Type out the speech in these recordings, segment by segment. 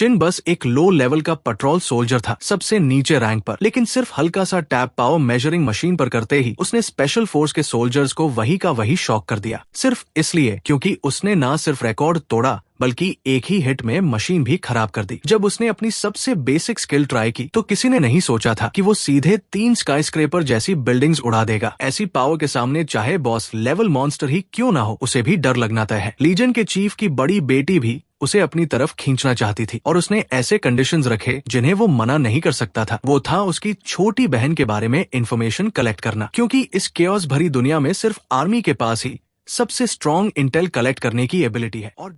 चिन बस एक low level का पेट्रोल सोल्जर था, सबसे नीचे रैंक पर। लेकिन सिर्फ हल्का सा टैप पावर मेजरिंग मशीन पर करते ही उसने स्पेशल फोर्स के सोल्जर्स को वही का वही शॉक कर दिया। सिर्फ इसलिए क्योंकि उसने ना सिर्फ रिकॉर्ड तोड़ा बल्कि एक ही हिट में मशीन भी खराब कर दी। जब उसने अपनी सबसे बेसिक स्किल ट्राई की तो किसी ने नहीं सोचा था कि वो सीधे 3 स्काईस्क्रेपर जैसी बिल्डिंग्स उड़ा देगा। ऐसी पावर के सामने चाहे बॉस लेवल मॉन्स्टर ही क्यों ना हो, उसे भी डर लगना तय है। लीजन के चीफ की बड़ी बेटी भी उसे अपनी तरफ खींचना चाहती थी और उसने ऐसे कंडीशंस रखे जिन्हें वो मना नहीं कर सकता था। वो था उसकी छोटी बहन के बारे में इंफॉर्मेशन कलेक्ट करना, क्योंकि इस केओस भरी दुनिया में सिर्फ आर्मी के पास ही सबसे स्ट्रॉन्ग इंटेल कलेक्ट करने की एबिलिटी है। और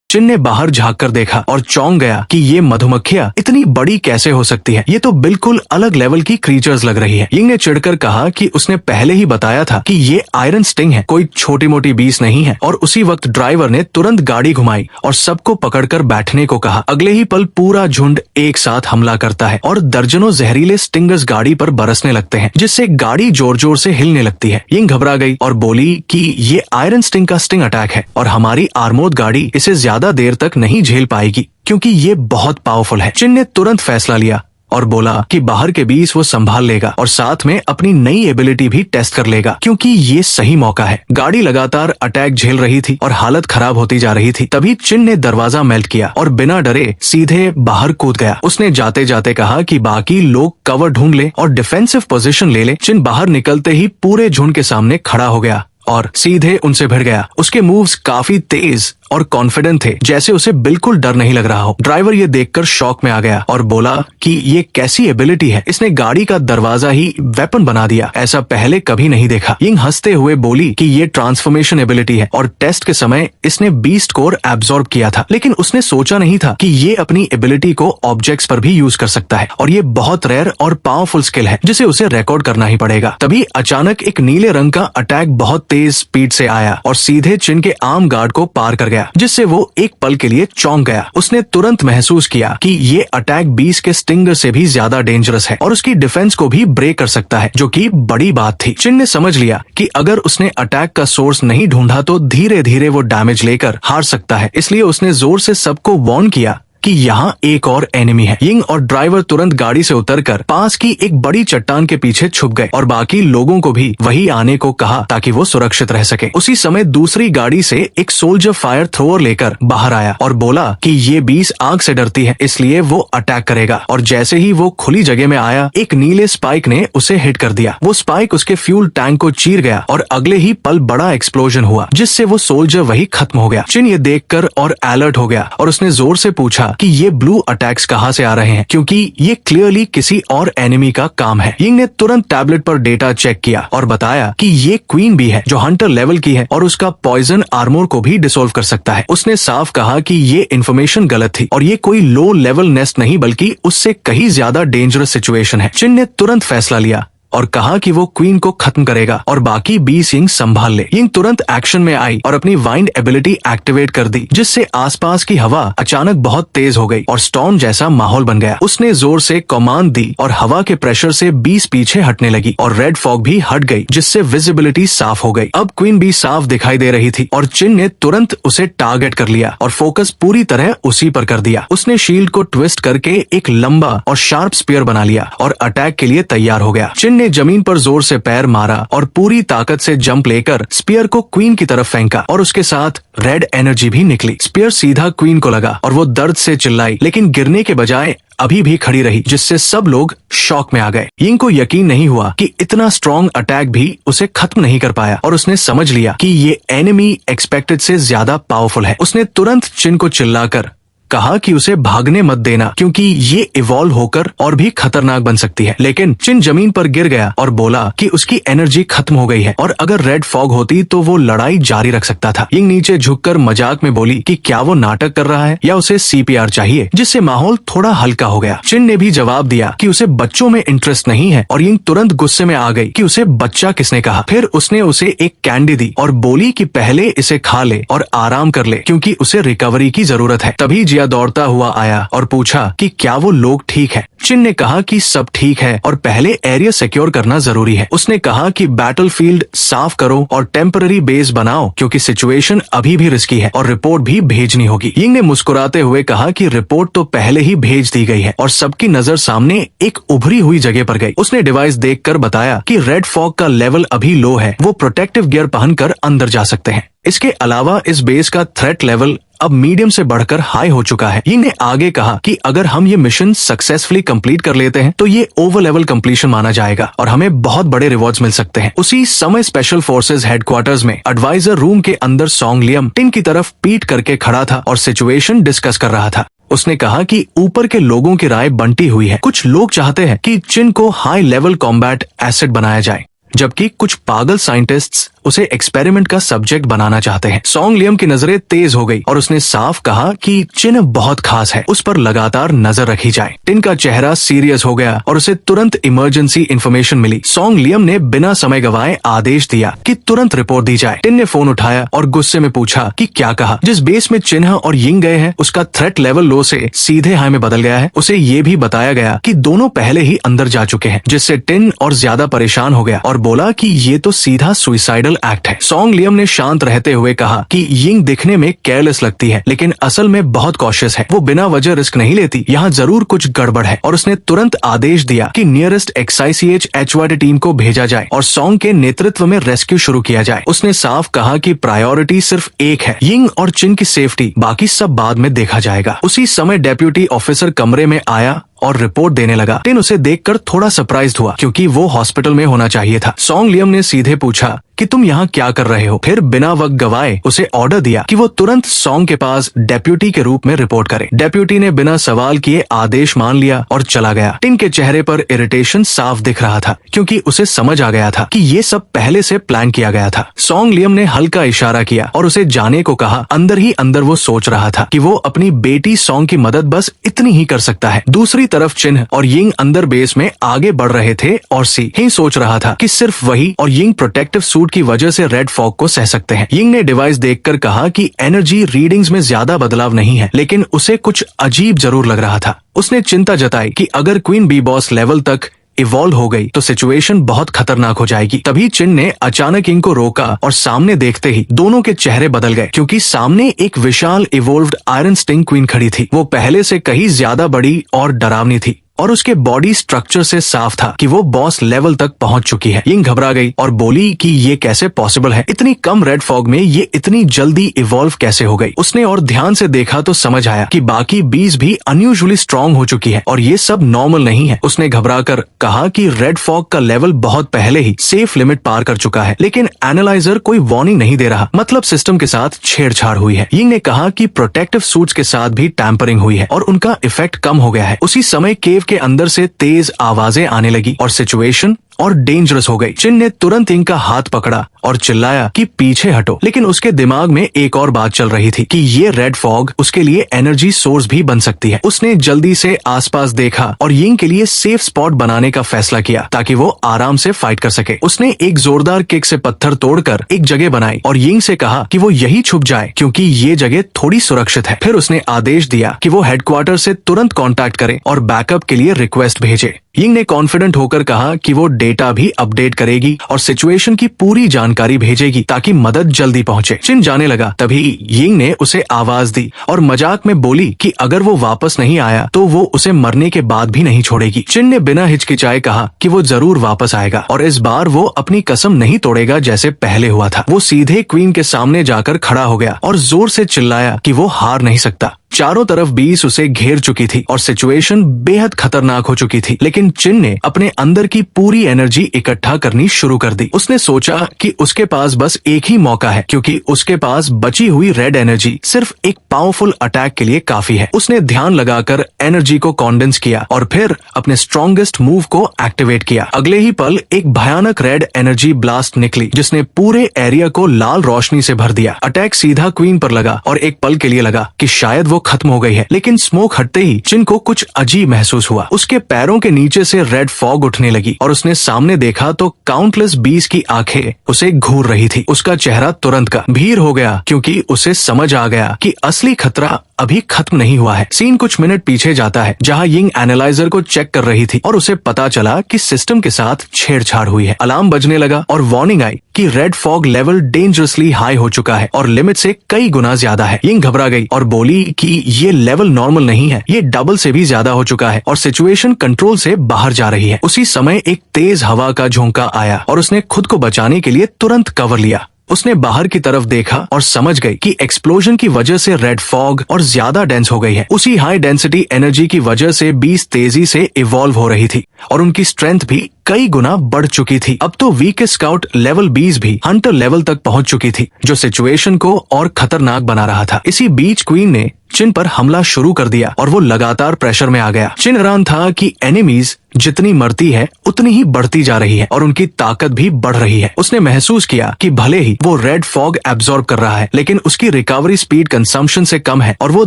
चिन ने बाहर झांक कर देखा और चौंक गया कि ये मधुमक्खियां इतनी बड़ी कैसे हो सकती है। ये तो बिल्कुल अलग लेवल की क्रीचर्स लग रही है। यिंग ने चिढ़कर कहा कि उसने पहले ही बताया था कि ये आयरन स्टिंग है, कोई छोटी मोटी बीस नहीं है। और उसी वक्त ड्राइवर ने तुरंत गाड़ी घुमाई और सबको पकड़कर बैठने को कहा। अगले ही पल पूरा झुंड एक साथ हमला करता है और दर्जनों जहरीले स्टिंगर्स गाड़ी पर बरसने लगते हैं, जिससे गाड़ी जोर जोर से हिलने लगती है। यिंग घबरा गई और बोली कि ये आयरन स्टिंग का स्टिंग अटैक है और हमारी आर्मोर्ड गाड़ी इसे ज्यादा देर तक नहीं झेल पाएगी, क्योंकि ये बहुत पावरफुल है। चिन ने तुरंत फैसला लिया और बोला कि बाहर के बीच वो संभाल लेगा और साथ में अपनी नई एबिलिटी भी टेस्ट कर लेगा, क्योंकि ये सही मौका है। गाड़ी लगातार अटैक झेल रही थी और हालत खराब होती जा रही थी। तभी चिन ने दरवाजा मेल्ट किया और बिना डरे सीधे बाहर कूद गया। उसने जाते जाते कहा कि बाकी लोग कवर ढूंढ ले और डिफेंसिव पोजीशन ले ले। चिन बाहर निकलते ही पूरे झुंड के सामने खड़ा हो गया और सीधे उनसे भिड़ गया। उसके मूव्स काफी तेज और कॉन्फिडेंट थे, जैसे उसे बिल्कुल डर नहीं लग रहा हो। ड्राइवर ये देखकर शॉक में आ गया और बोला कि ये कैसी एबिलिटी है, इसने गाड़ी का दरवाजा ही वेपन बना दिया, ऐसा पहले कभी नहीं देखा। यिंग हंसते हुए बोली कि ये ट्रांसफॉर्मेशन एबिलिटी है और टेस्ट के समय इसने बीस्ट कोर एब्जॉर्ब किया था। लेकिन उसने सोचा नहीं था कि ये अपनी एबिलिटी को ऑब्जेक्ट्स पर भी यूज कर सकता है और ये बहुत रेयर और पावरफुल स्किल है जिसे उसे रिकॉर्ड करना ही पड़ेगा। तभी अचानक एक नीले रंग का अटैक बहुत तेज स्पीड से आया और सीधे चिन के आर्म गार्ड को पार कर गया, जिससे वो एक पल के लिए चौंक गया। उसने तुरंत महसूस किया कि ये अटैक 20 के स्टिंगर से भी ज्यादा डेंजरस है और उसकी डिफेंस को भी ब्रेक कर सकता है, जो कि बड़ी बात थी। चिन ने समझ लिया कि अगर उसने अटैक का सोर्स नहीं ढूंढा तो धीरे धीरे वो डैमेज लेकर हार सकता है। इसलिए उसने जोर से सबको वार्न किया कि यहाँ एक और एनिमी है। यिंग और ड्राइवर तुरंत गाड़ी से उतरकर पास की एक बड़ी चट्टान के पीछे छुप गए और बाकी लोगों को भी वही आने को कहा ताकि वो सुरक्षित रह सके। उसी समय दूसरी गाड़ी से एक सोल्जर फायर थ्रोअर लेकर बाहर आया और बोला कि ये 20 आग से डरती है, इसलिए वो अटैक करेगा। और जैसे ही वो खुली जगह में आया, एक नीले स्पाइक ने उसे हिट कर दिया। वो स्पाइक उसके फ्यूल टैंक को चीर गया और अगले ही पल बड़ा एक्सप्लोजन हुआ, जिससे वो सोल्जर वही खत्म हो गया। चिन ये देखकर और अलर्ट हो गया और उसने जोर से पूछा कि ये ब्लू अटैक्स कहां से आ रहे हैं, क्योंकि ये क्लियरली किसी और एनिमी का काम है। यिंग ने तुरंत टैबलेट पर डेटा चेक किया और बताया कि ये क्वीन बी है जो हंटर लेवल की है और उसका पॉइजन आर्मोर को भी डिसोल्व कर सकता है। उसने साफ कहा कि ये इन्फॉर्मेशन गलत थी और ये कोई लो लेवल नेस्ट नहीं बल्कि उससे कहीं ज्यादा डेंजरस सिचुएशन है। चिन ने तुरंत फैसला लिया और कहा कि वो क्वीन को खत्म करेगा और बाकी 20 यिंग संभाल ले। यिंग तुरंत एक्शन में आई और अपनी वाइंड एबिलिटी एक्टिवेट कर दी, जिससे आसपास की हवा अचानक बहुत तेज हो गई और स्टॉर्म जैसा माहौल बन गया। उसने जोर से कमांड दी और हवा के प्रेशर से 20 पीछे हटने लगी और रेड फॉग भी हट गई, जिससे विजिबिलिटी साफ हो गई। अब क्वीन भी साफ दिखाई दे रही थी और चिन ने तुरंत उसे टारगेट कर लिया और फोकस पूरी तरह उसी पर कर दिया। उसने शील्ड को ट्विस्ट करके एक लंबा और शार्प स्पीयर बना लिया और अटैक के लिए तैयार हो गया। चिन ने जमीन पर जोर से पैर मारा और पूरी ताकत से जंप लेकर स्पीयर को क्वीन की तरफ फेंका और उसके साथ रेड एनर्जी भी निकली। स्पीयर सीधा क्वीन को लगा और वो दर्द से चिल्लाई, लेकिन गिरने के बजाय अभी भी खड़ी रही, जिससे सब लोग शॉक में आ गए। यिंग को यकीन नहीं हुआ कि इतना स्ट्रॉन्ग अटैक भी उसे खत्म नहीं कर पाया और उसने समझ लिया कि ये एनिमी एक्सपेक्टेड से ज्यादा पावरफुल है। उसने तुरंत चिन को चिल्लाकर कहा कि उसे भागने मत देना, क्योंकि ये इवॉल्व होकर और भी खतरनाक बन सकती है। लेकिन चिन जमीन पर गिर गया और बोला कि उसकी एनर्जी खत्म हो गई है और अगर रेड फॉग होती तो वो लड़ाई जारी रख सकता था। यिंग नीचे झुककर मजाक में बोली कि क्या वो नाटक कर रहा है या उसे CPR चाहिए, जिससे माहौल थोड़ा हल्का हो गया। चिन ने भी जवाब दिया कि उसे बच्चों में इंटरेस्ट नहीं है और यिंग तुरंत गुस्से में आ गई कि उसे बच्चा किसने कहा। फिर उसने उसे एक कैंडी दी और बोली कि पहले इसे खा ले और आराम कर ले, क्योंकि उसे रिकवरी की जरूरत है। तभी सिपाहिया दौड़ता हुआ आया और पूछा कि क्या वो लोग ठीक है। चिन ने कहा कि सब ठीक है और पहले एरिया सिक्योर करना जरूरी है। उसने कहा कि बैटलफील्ड साफ करो और टेम्पररी बेस बनाओ क्योंकि सिचुएशन अभी भी रिस्की है और रिपोर्ट भी भेजनी होगी। यिंग ने मुस्कुराते हुए कहा कि रिपोर्ट तो पहले ही भेज दी गई है और सबकी नजर सामने एक उभरी हुई जगह पर गई। उसने डिवाइस देखकर बताया कि रेड फॉग का लेवल अभी लो है, वो प्रोटेक्टिव गियर पहनकर अंदर जा सकते हैं। इसके अलावा इस बेस का थ्रेट लेवल अब मीडियम से बढ़कर हाई हो चुका है। यिंग ने आगे कहा कि अगर हम ये मिशन सक्सेसफुली कंप्लीट कर लेते हैं तो ये ओवर लेवल कंप्लीशन माना जाएगा और हमें बहुत बड़े रिवॉर्ड्स मिल सकते हैं। उसी समय स्पेशल फोर्सेज हेडक्वार्टर्स में एडवाइजर रूम के अंदर सॉन्ग लियम टिन की तरफ पीठ करके खड़ा था और सिचुएशन डिस्कस कर रहा था। उसने कहा कि ऊपर के लोगों की राय बंटी हुई है। कुछ लोग चाहते हैं कि चिन को हाई लेवल कॉम्बैट एसेट बनाया जाए, जबकि कुछ पागल साइंटिस्ट्स उसे एक्सपेरिमेंट का सब्जेक्ट बनाना चाहते हैं। सॉन्ग लियम की नजरें तेज हो गई और उसने साफ कहा कि चिन बहुत खास है, उस पर लगातार नजर रखी जाए। टिन का चेहरा सीरियस हो गया और उसे तुरंत इमरजेंसी इंफॉर्मेशन मिली। सॉन्ग लियम ने बिना समय गवाए आदेश दिया कि तुरंत रिपोर्ट दी जाए। टिन ने फोन उठाया और गुस्से में पूछा कि क्या कहा। जिस बेस में चिन्ह और यिंग गए हैं उसका थ्रेट लेवल लो से सीधे हाई में बदल गया है। उसे ये भी बताया गया कि दोनों पहले ही अंदर जा चुके हैं, जिससे टिन और ज्यादा परेशान हो गया और बोला कि ये तो सीधा सुइसाइडल एक्ट है। सॉन्ग लियम ने शांत रहते हुए कहा कि यिंग दिखने में केयरलेस लगती है लेकिन असल में बहुत कॉशियस है, वो बिना वजह रिस्क नहीं लेती, यहाँ जरूर कुछ गड़बड़ है। और उसने तुरंत आदेश दिया कि नियरेस्ट XICH HYD टीम को भेजा जाए और सॉन्ग के नेतृत्व में रेस्क्यू शुरू किया जाए। उसने साफ कहा कि प्रायोरिटी सिर्फ एक है, यिंग और चिन की सेफ्टी, बाकी सब बाद में देखा जाएगा। उसी समय डेप्यूटी ऑफिसर कमरे में आया और रिपोर्ट देने लगा। टिन उसे देखकर थोड़ा सरप्राइज्ड हुआ क्योंकि वो हॉस्पिटल में होना चाहिए था। सॉन्ग लियम ने सीधे पूछा कि तुम यहाँ क्या कर रहे हो। फिर बिना वक्त गवाए उसे ऑर्डर दिया कि वो तुरंत सॉन्ग के पास डेप्यूटी के रूप में रिपोर्ट करे। डेप्यूटी ने बिना सवाल किए आदेश मान लिया और चला गया। टिन के चेहरे पर इरिटेशन साफ दिख रहा था क्योंकि उसे समझ आ गया था कि ये सब पहले से प्लान किया गया था। सॉन्ग लियम ने हल्का इशारा किया और उसे जाने को कहा। अंदर ही अंदर वो सोच रहा था कि वो अपनी बेटी सॉन्ग की मदद बस इतनी ही कर सकता है। दूसरी तरफ चिन्ह और यिंग अंदर बेस में आगे बढ़ रहे थे और सी ही सोच रहा था कि सिर्फ वही और यिंग प्रोटेक्टिव सूट की वजह से रेड फॉग को सह सकते हैं। यिंग ने डिवाइस देखकर कहा कि एनर्जी रीडिंग्स में ज्यादा बदलाव नहीं है, लेकिन उसे कुछ अजीब जरूर लग रहा था। उसने चिंता जताई कि अगर क्वीन बी बॉस लेवल तक इवॉल्व हो गई तो सिचुएशन बहुत खतरनाक हो जाएगी। तभी चिन ने अचानक यिंग को रोका और सामने देखते ही दोनों के चेहरे बदल गए क्योंकि सामने एक विशाल इवोल्व्ड आयरन स्टिंग क्वीन खड़ी थी। वो पहले से कहीं ज्यादा बड़ी और डरावनी थी और उसके बॉडी स्ट्रक्चर से साफ था कि वो बॉस लेवल तक पहुंच चुकी है। यिंग घबरा गई और बोली कि ये कैसे पॉसिबल है, इतनी कम रेड फॉग में ये इतनी जल्दी इवॉल्व कैसे हो गई। उसने और ध्यान से देखा तो समझ आया कि बाकी बीज भी अनयूजुअली स्ट्रांग हो चुकी है और ये सब नॉर्मल नहीं है। उसने घबराकर कहा कि रेड फॉग का लेवल बहुत पहले ही सेफ लिमिट पार कर चुका है, लेकिन एनालाइजर कोई वार्निंग नहीं दे रहा, मतलब सिस्टम के साथ छेड़छाड़ हुई है। यिंग ने कहा कि प्रोटेक्टिव सूट्स के साथ भी टैंपरिंग हुई है और उनका इफेक्ट कम हो गया है। उसी समय केव के अंदर से तेज आवाजें आने लगी और सिचुएशन और डेंजरस हो गई। चिन ने तुरंत यिंग का हाथ पकड़ा और चिल्लाया कि पीछे हटो, लेकिन उसके दिमाग में एक और बात चल रही थी कि ये रेड फॉग उसके लिए एनर्जी सोर्स भी बन सकती है। उसने जल्दी से आसपास देखा और यिंग के लिए सेफ स्पॉट बनाने का फैसला किया ताकि वो आराम से फाइट कर सके। उसने एक जोरदार किक से पत्थर तोड़कर एक जगह बनाई और यिंग से कहा कि वो यही छुप जाए क्योंकि ये जगह थोड़ी सुरक्षित है। फिर उसने आदेश दिया कि वो हेडक्वार्टर से तुरंत कॉन्टैक्ट करे और बैकअप के लिए रिक्वेस्ट भेजे। यिंग ने कॉन्फिडेंट होकर कहा कि वो डेटा भी अपडेट करेगी और सिचुएशन की पूरी जानकारी भेजेगी ताकि मदद जल्दी पहुंचे। चिन जाने लगा, तभी यिंग ने उसे आवाज दी और मजाक में बोली कि अगर वो वापस नहीं आया तो वो उसे मरने के बाद भी नहीं छोड़ेगी। चिन ने बिना हिचकिचाए कहा कि वो जरूर वापस आएगा और इस बार वो अपनी कसम नहीं तोड़ेगा जैसे पहले हुआ था। वो सीधे क्वीन के सामने जाकर खड़ा हो गया और जोर से चिल्लाया कि वो हार नहीं सकता। चारों तरफ बीस उसे घेर चुकी थी और सिचुएशन बेहद खतरनाक हो चुकी थी, लेकिन चिन ने अपने अंदर की पूरी एनर्जी इकट्ठा करनी शुरू कर दी। उसने सोचा कि उसके पास बस एक ही मौका है क्योंकि उसके पास बची हुई रेड एनर्जी सिर्फ एक पावरफुल अटैक के लिए काफी है। उसने ध्यान लगाकर एनर्जी को कॉन्डेंस किया और फिर अपने स्ट्रॉन्गेस्ट मूव को एक्टिवेट किया। अगले ही पल एक भयानक रेड एनर्जी ब्लास्ट निकली जिसने पूरे एरिया को लाल रोशनी से भर दिया। अटैक सीधा क्वीन पर लगा और एक पल के लिए लगा कि शायद वो खत्म हो गई है, लेकिन स्मोक हटते ही चिन को कुछ अजीब महसूस हुआ। उसके पैरों के नीचे से रेड फॉग उठने लगी और उसने सामने देखा तो काउंटलेस बीस की आंखें उसे घूर रही थी। उसका चेहरा तुरंत का भीर हो गया क्योंकि उसे समझ आ गया कि असली खतरा अभी खत्म नहीं हुआ है। सीन कुछ मिनट पीछे जाता है जहाँ यिंग एनालाइजर को चेक कर रही थी और उसे पता चला कि सिस्टम के साथ छेड़छाड़ हुई है। अलार्म बजने लगा और वार्निंग आई कि red fog level dangerously high हो चुका है और लिमिट से कई गुना ज्यादा है। यिंग घबरा गई और बोली कि ये लेवल नॉर्मल नहीं है, ये डबल से भी ज्यादा हो चुका है और सिचुएशन कंट्रोल से बाहर जा रही है। उसी समय एक तेज हवा का झोंका आया और उसने खुद को बचाने के लिए तुरंत कवर लिया। उसने बाहर की तरफ देखा और समझ गई कि एक्सप्लोजन की वजह से रेड फॉग और ज्यादा डेंस हो गई है। उसी हाई डेंसिटी एनर्जी की वजह से बीस्ट तेजी से इवॉल्व हो रही थी और उनकी स्ट्रेंथ भी कई गुना बढ़ चुकी थी। अब तो वीक स्काउट लेवल 20 भी हंटर लेवल तक पहुंच चुकी थी, जो सिचुएशन को और खतरनाक बना रहा था। इसी बीच क्वीन ने चिन पर हमला शुरू कर दिया और वो लगातार प्रेशर में आ गया। चिन हैरान था कि एनिमीज जितनी मरती है उतनी ही बढ़ती जा रही है और उनकी ताकत भी बढ़ रही है। उसने महसूस किया कि भले ही वो रेड फॉग एब्जॉर्ब कर रहा है, लेकिन उसकी रिकवरी स्पीड कंजम्पशन से कम है और वो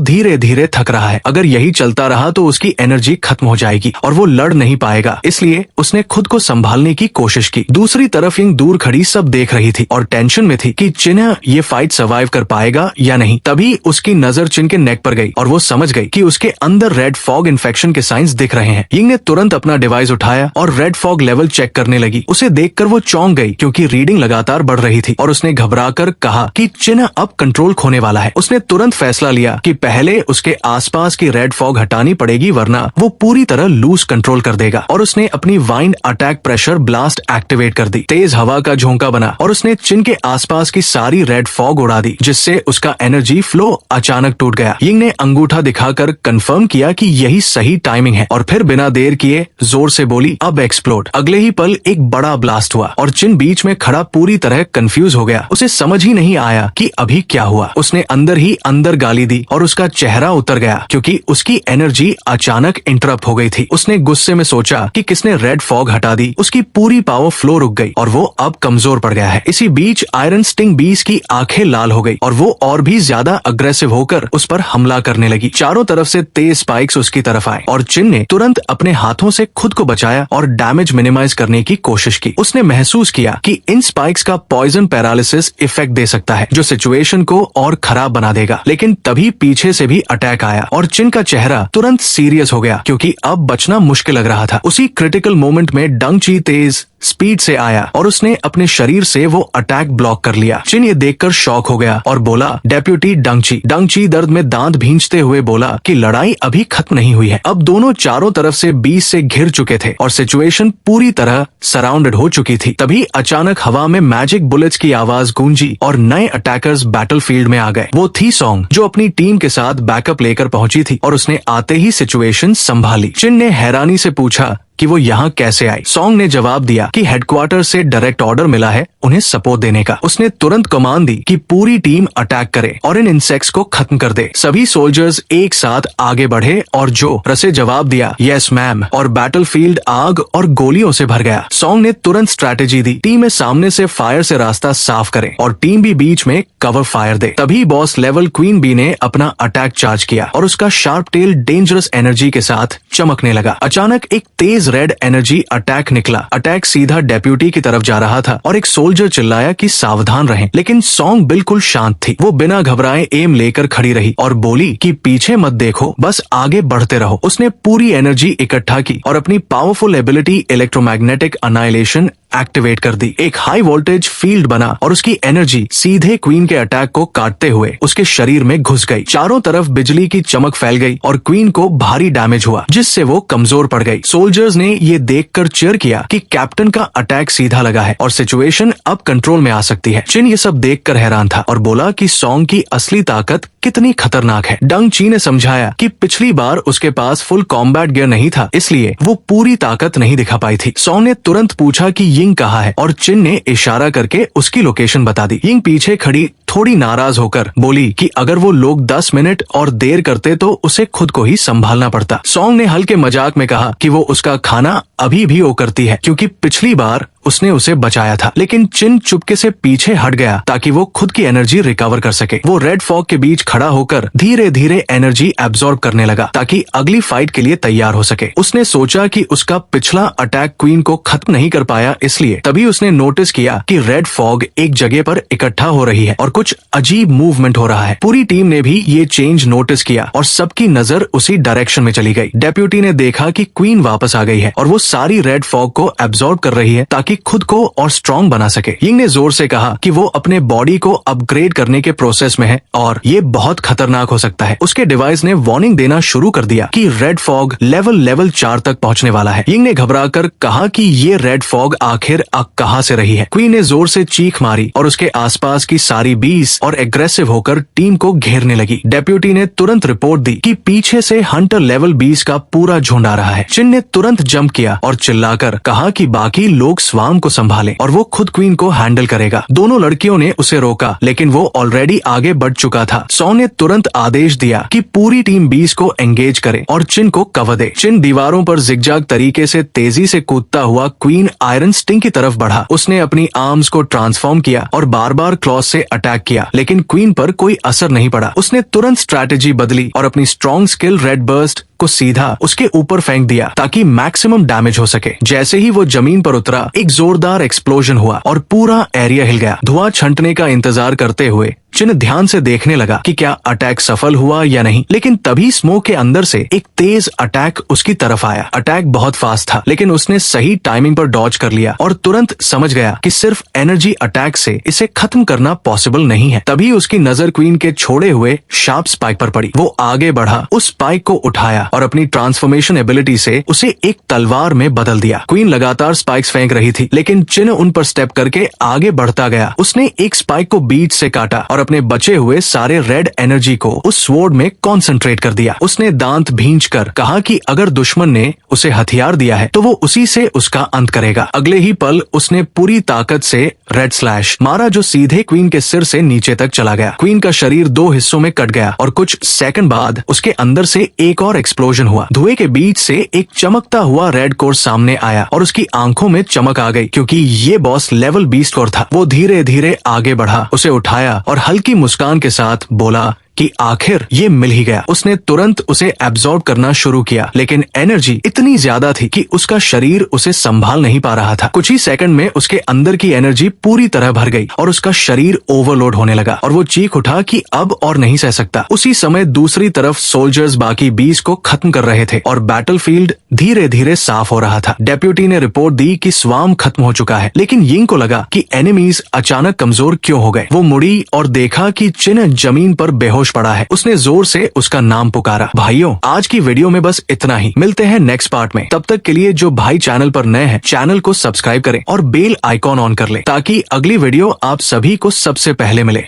धीरे धीरे थक रहा है। अगर यही चलता रहा तो उसकी एनर्जी खत्म हो जाएगी और वो लड़ नहीं पाएगा। इसलिए उसने खुद को संभालने की कोशिश की। दूसरी तरफ यिंग दूर खड़ी सब देख रही थी और टेंशन में थी कि चिन ये फाइट सर्वाइव कर पाएगा या नहीं। तभी उसकी नजर चिन के नेक पर गई और वो समझ गई कि उसके अंदर रेड फॉग इन्फेक्शन के साइंस दिख रहे हैं। यिंग ने तुरंत अपना डिवाइस उठाया और रेड फॉग लेवल चेक करने लगी। उसे देखकर वो चौंक गई क्योंकि रीडिंग लगातार बढ़ रही थी और उसने घबराकर कहा कि चिन अब कंट्रोल खोने वाला है। उसने तुरंत फैसला लिया कि पहले उसके आसपास की रेड फॉग हटानी पड़ेगी, वरना वो पूरी तरह लूज कंट्रोल कर देगा। और उसने अपनी wind attack pressure blast activate कर दी। तेज हवा का झोंका बना और उसने चिन के आसपास की सारी रेड फॉग उड़ा दी, जिससे उसका एनर्जी फ्लो अचानक टूट गया। यिंग ने अंगूठा दिखाकर कंफर्म किया कि यही सही टाइमिंग है और फिर बिना देर किए जोर से बोली, अब एक्सप्लोड। अगले ही पल एक बड़ा ब्लास्ट हुआ और चिन बीच में खड़ा पूरी तरह कंफ्यूज हो गया। उसे समझ ही नहीं आया कि अभी क्या हुआ। उसने अंदर ही अंदर गाली दी और उसका चेहरा उतर गया क्योंकि उसकी एनर्जी अचानक इंटरप्ट हो गई थी। उसने गुस्से में सोचा कि किसने रेड फॉग हटा दी। उसकी पूरी पावर फ्लो रुक गई और वो अब कमजोर पड़ गया है। इसी बीच आयरन स्टिंग बीस्ट की आंखें लाल हो गई और वो और भी ज्यादा अग्रेसिव होकर उस पर हमला करने लगी। चारों तरफ से तेज स्पाइक्स उसकी तरफ आए और चिन ने तुरंत अपने हाथों से खुद को बचाया और डैमेज मिनिमाइज करने की कोशिश की। उसने महसूस किया कि इन स्पाइक्स का पॉइजन पैरालिसिस इफेक्ट दे सकता है, जो सिचुएशन को और खराब बना देगा। लेकिन तभी पीछे से भी अटैक आया और चिन का चेहरा तुरंत सीरियस हो गया क्योंकि अब बचना मुश्किल लग रहा था। उसी क्रिटिकल मोमेंट में डंग ची तेज स्पीड से आया और उसने अपने शरीर से वो अटैक ब्लॉक कर लिया। चिन ये देखकर शॉक हो गया और बोला, डेप्यूटी डंग ची। डंग ची दर्द में दांत भींचते हुए बोला कि लड़ाई अभी खत्म नहीं हुई है। अब दोनों चारों तरफ से 20 से घिर चुके थे और सिचुएशन पूरी तरह सराउंडेड हो चुकी थी। तभी अचानक हवा में मैजिक बुलेट्स की आवाज गूंजी और नए अटैकर्स बैटलफील्ड में आ गए। वो थी सॉन्ग, जो अपनी टीम के साथ बैकअप लेकर पहुंची थी और उसने आते ही सिचुएशन संभाली। चिन ने हैरानी से पूछा कि वो यहाँ कैसे आई। सॉन्ग ने जवाब दिया कि हेडक्वार्टर से डायरेक्ट ऑर्डर मिला है उन्हें सपोर्ट देने का। उसने तुरंत कमांड दी कि पूरी टीम अटैक करे और इन इंसेक्ट्स को खत्म कर दे। सभी सोल्जर्स एक साथ आगे बढ़े और जो रसे जवाब दिया, यस मैम, और बैटलफील्ड आग और गोलियों से भर गया। सॉन्ग ने तुरंत स्ट्रैटेजी दी, टीम में सामने से फायर से रास्ता साफ करे और टीम भी बीच में कवर फायर दे। तभी बॉस लेवल क्वीन बी ने अपना अटैक चार्ज किया और उसका शार्प टेल डेंजरस एनर्जी के साथ चमकने लगा। अचानक एक तेज रेड एनर्जी अटैक निकला। अटैक सीधा डेप्यूटी की तरफ जा रहा था और एक सोल्जर चिल्लाया कि सावधान रहें, लेकिन सॉन्ग बिल्कुल शांत थी। वो बिना घबराए एम लेकर खड़ी रही और बोली कि पीछे मत देखो, बस आगे बढ़ते रहो। उसने पूरी एनर्जी इकट्ठा की और अपनी powerful ability electromagnetic annihilation activate कर दी। एक हाई वोल्टेज फील्ड बना और उसकी एनर्जी सीधे क्वीन के अटैक को काटते हुए उसके शरीर में घुस गई। चारों तरफ बिजली की चमक फैल गई और क्वीन को भारी डैमेज हुआ, जिससे वो कमजोर पड़ गई। सोल्जर्स ने ये देखकर चीयर किया कि कैप्टन का अटैक सीधा लगा है और सिचुएशन अब कंट्रोल में आ सकती है। चिन ये सब देखकर हैरान था और बोला कि सॉन्ग की असली ताकत कितनी खतरनाक है। डंग ची ने समझाया कि पिछली बार उसके पास फुल कॉम्बैट गियर नहीं था, इसलिए वो पूरी ताकत नहीं दिखा पाई थी। सॉन्ग ने तुरंत पूछा कि यिंग कहाँ है और चिन ने इशारा करके उसकी लोकेशन बता दी। यिंग पीछे खड़ी थोड़ी नाराज होकर बोली कि अगर वो लोग 10 मिनट और देर करते तो उसे खुद को ही संभालना पड़ता। सॉन्ग ने हल्के मजाक में कहा कि वो उसका खाना अभी भी वो करती है क्योंकि पिछली बार उसने उसे बचाया था, लेकिन चिन चुपके से पीछे हट गया ताकि वो खुद की एनर्जी रिकवर कर सके। वो रेड फॉग के बीच खड़ा होकर धीरे धीरे एनर्जी एब्जॉर्ब करने लगा ताकि अगली फाइट के लिए तैयार हो सके। उसने सोचा कि उसका पिछला अटैक क्वीन को खत्म नहीं कर पाया, इसलिए तभी उसने नोटिस किया कि रेड फॉग एक जगह पर इकट्ठा हो रही है और कुछ अजीब मूवमेंट हो रहा है। पूरी टीम ने भी ये चेंज नोटिस किया और सबकी नजर उसी डायरेक्शन में चली गई। डेप्यूटी ने देखा कि क्वीन वापस आ गई है और वो सारी रेड फॉग को एब्जॉर्ब कर रही है ताकि खुद को और स्ट्रॉन्ग बना सके। यिंग ने जोर से कहा कि वो अपने बॉडी को अपग्रेड करने के प्रोसेस में है और ये बहुत खतरनाक हो सकता है। उसके डिवाइस ने वार्निंग देना शुरू कर दिया कि रेड फॉग लेवल 4 तक पहुंचने वाला है। यिंग ने घबराकर कहा कि ये रेड फॉग आखिर कहां से रही है। क्वीन ने जोर से चीख मारी और उसके आसपास की सारी बीस और एग्रेसिव होकर टीम को घेरने लगी। डेप्यूटी ने तुरंत रिपोर्ट दी कि पीछे से हंटर लेवल 20 का पूरा झुंड आ रहा है। चिन ने तुरंत जंप किया और चिल्लाकर कहा कि बाकी लोग स्वाम को संभालें और वो खुद क्वीन को हैंडल करेगा। दोनों लड़कियों ने उसे रोका, लेकिन वो ऑलरेडी आगे बढ़ चुका था। सॉ ने तुरंत आदेश दिया कि पूरी टीम 20 को एंगेज करे और चिन को कवर दे। चिन दीवारों पर जिगजैग तरीके से तेजी से कूदता हुआ क्वीन आयरन स्टिंग की तरफ बढ़ा। उसने अपनी आर्म्स को ट्रांसफॉर्म किया और बार बार क्लॉज से अटैक किया, लेकिन क्वीन पर कोई असर नहीं पड़ा। उसने तुरंत स्ट्रैटेजी बदली और अपनी स्ट्रॉन्ग स्किल रेड बर्स्ट को सीधा उसके ऊपर फेंक दिया ताकि मैक्सिमम डैमेज हो सके। जैसे ही वो जमीन पर उतरा, एक जोरदार एक्सप्लोजन हुआ और पूरा एरिया हिल गया। धुआं छंटने का इंतजार करते हुए चिन ध्यान से देखने लगा कि क्या अटैक सफल हुआ या नहीं, लेकिन तभी स्मोक के अंदर से एक तेज अटैक उसकी तरफ आया। अटैक बहुत फास्ट था, लेकिन उसने सही टाइमिंग पर डॉज कर लिया और तुरंत समझ गया कि सिर्फ एनर्जी अटैक से इसे खत्म करना पॉसिबल नहीं है। तभी उसकी नजर क्वीन के छोड़े हुए शार्प स्पाइक पर पड़ी। वो आगे बढ़ा, उस स्पाइक को उठाया और अपनी ट्रांसफॉर्मेशन एबिलिटी से उसे एक तलवार में बदल दिया। क्वीन लगातार स्पाइक्स फेंक रही थी, लेकिन चिन उन पर स्टेप करके आगे बढ़ता गया। उसने एक स्पाइक को बीच से काटा और अपने बचे हुए सारे रेड एनर्जी को उस स्वॉर्ड में कॉन्सेंट्रेट कर दिया। उसने दांत भींचकर कहा कि अगर दुश्मन ने उसे हथियार दिया है तो वो उसी से उसका अंत करेगा। अगले ही पल उसने पूरी ताकत से रेड स्लैश मारा जो सीधे क्वीन के सिर से नीचे तक चला गया। क्वीन का शरीर 2 हिस्सों में कट गया और कुछ सेकंड बाद उसके अंदर से एक और एक्सप्लोजन हुआ। धुएं के बीच से एक चमकता हुआ रेड कोर सामने आया और उसकी आंखों में चमक आ गई क्योंकि ये बॉस लेवल 20 कोर था। वो धीरे धीरे आगे बढ़ा, उसे उठाया और हल्की मुस्कान के साथ बोला कि आखिर ये मिल ही गया। उसने तुरंत उसे एब्जॉर्ब करना शुरू किया, लेकिन एनर्जी इतनी ज्यादा थी कि उसका शरीर उसे संभाल नहीं पा रहा था। कुछ ही सेकंड में उसके अंदर की एनर्जी पूरी तरह भर गई और उसका शरीर ओवरलोड होने लगा और वो चीख उठा कि अब और नहीं सह सकता। उसी समय दूसरी तरफ सोल्जर्स बाकी 20 को खत्म कर रहे थे और बैटलफील्ड धीरे धीरे साफ हो रहा था। डेप्यूटी ने रिपोर्ट दी कि स्वाम खत्म हो चुका है, लेकिन यिंग को लगा कि एनिमीज अचानक कमजोर क्यों हो गए। वो मुड़ी और देखा कि चिन जमीन पर बेहोश पड़ा है। उसने जोर से उसका नाम पुकारा। भाइयों, आज की वीडियो में बस इतना ही। मिलते हैं नेक्स्ट पार्ट में। तब तक के लिए जो भाई चैनल पर नए हैं, चैनल को सब्सक्राइब करें और बेल आइकॉन ऑन कर लें ताकि अगली वीडियो आप सभी को सबसे पहले मिले।